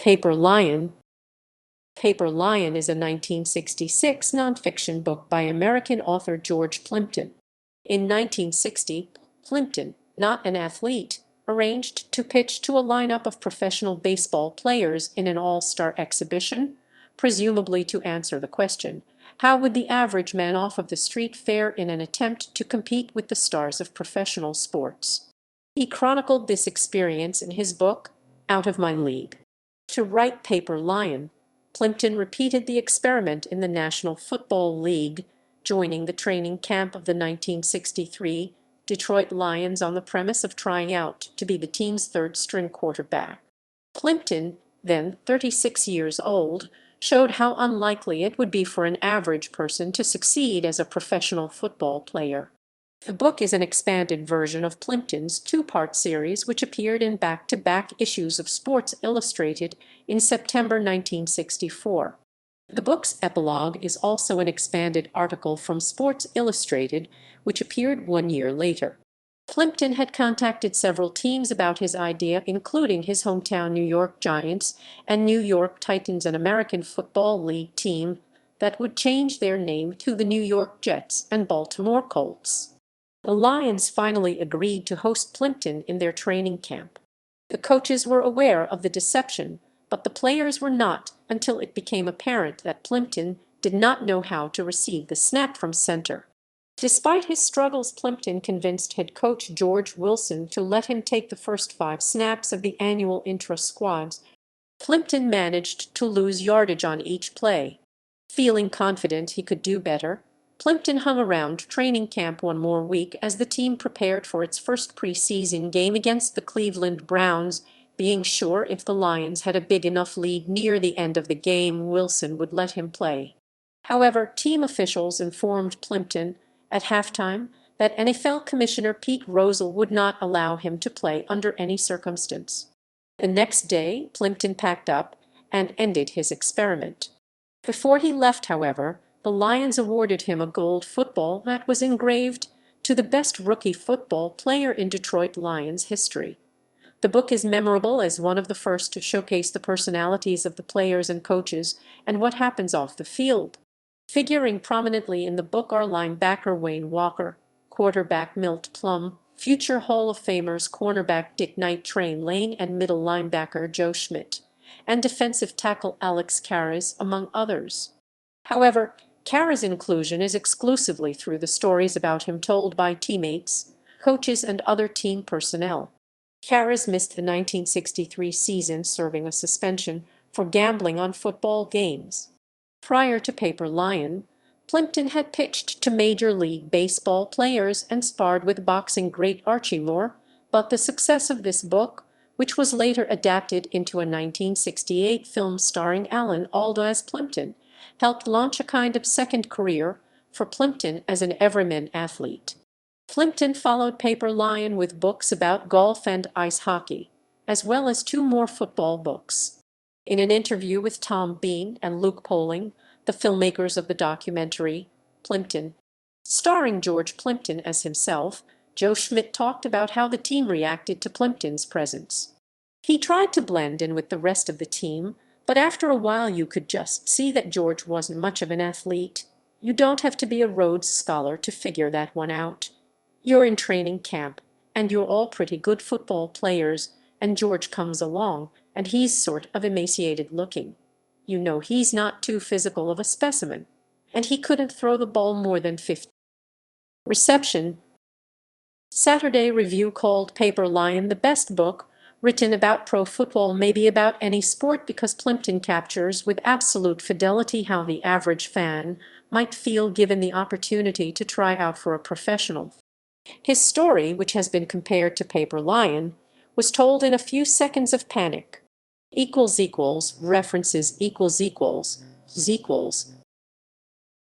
Paper Lion. Paper Lion is a 1966 nonfiction book by American author George Plimpton. In 1960, Plimpton, not an athlete, arranged to pitch to a lineup of professional baseball players in an all-star exhibition, presumably to answer the question, how would the average man off of the street fare in an attempt to compete with the stars of professional sports? He chronicled this experience in his book, Out of My League. To write Paper Lion, Plimpton repeated the experiment in the National Football League, joining the training camp of the 1963 Detroit Lions on the premise of trying out to be the team's third-string quarterback. Plimpton, then 36 years old, showed how unlikely it would be for an average person to succeed as a professional football player. The book is an expanded version of Plimpton's two-part series which appeared in back-to-back issues of Sports Illustrated in September 1964. The book's epilogue is also an expanded article from Sports Illustrated which appeared 1 year later. Plimpton had contacted several teams about his idea, including his hometown New York Giants and New York Titans, an American Football League team that would change their name to the New York Jets and Baltimore Colts. The Lions finally agreed to host Plimpton in their training camp. The coaches were aware of the deception, but the players were not until it became apparent that Plimpton did not know how to receive the snap from center. Despite his struggles, Plimpton convinced head coach George Wilson to let him take the first 5 snaps of the annual intra-squads. Plimpton managed to lose yardage on each play. Feeling confident he could do better, Plimpton hung around training camp 1 more week as the team prepared for its first preseason game against the Cleveland Browns, being sure if the Lions had a big enough lead near the end of the game, Wilson would let him play. However, team officials informed Plimpton at halftime that NFL Commissioner Pete Rozelle would not allow him to play under any circumstance. The next day, Plimpton packed up and ended his experiment. Before he left, however, the Lions awarded him a gold football that was engraved to the best rookie football player in Detroit Lions history. The book is memorable as one of the first to showcase the personalities of the players and coaches and what happens off the field. Figuring prominently in the book are linebacker Wayne Walker, quarterback Milt Plum, future Hall of Famers cornerback Dick Night Train Lane, and middle linebacker Joe Schmidt, and defensive tackle Alex Karras, among others. However, Karras' inclusion is exclusively through the stories about him told by teammates, coaches, and other team personnel. Karras missed the 1963 season, serving a suspension for gambling on football games. Prior to Paper Lion, Plimpton had pitched to Major League Baseball players and sparred with boxing great Archie Moore, but the success of this book, which was later adapted into a 1968 film starring Alan Alda as Plimpton, helped launch a kind of second career for Plimpton as an everyman athlete. Plimpton followed Paper Lion with books about golf and ice hockey, as well as 2 more football books. In an interview with Tom Bean and Luke Poling, the filmmakers of the documentary Plimpton, starring George Plimpton as himself, Joe Schmidt talked about how the team reacted to Plimpton's presence. He tried to blend in with the rest of the team, but after a while you could just see that George wasn't much of an athlete. You don't have to be a Rhodes Scholar to figure that one out. You're in training camp, and you're all pretty good football players, and George comes along, and he's sort of emaciated looking. You know he's not too physical of a specimen, and he couldn't throw the ball more than 50. Reception. Saturday Review called Paper Lion the best book written about pro football, maybe about any sport, because Plimpton captures with absolute fidelity how the average fan might feel given the opportunity to try out for a professional. His story, which has been compared to Paper Lion, was told in a few seconds of panic. References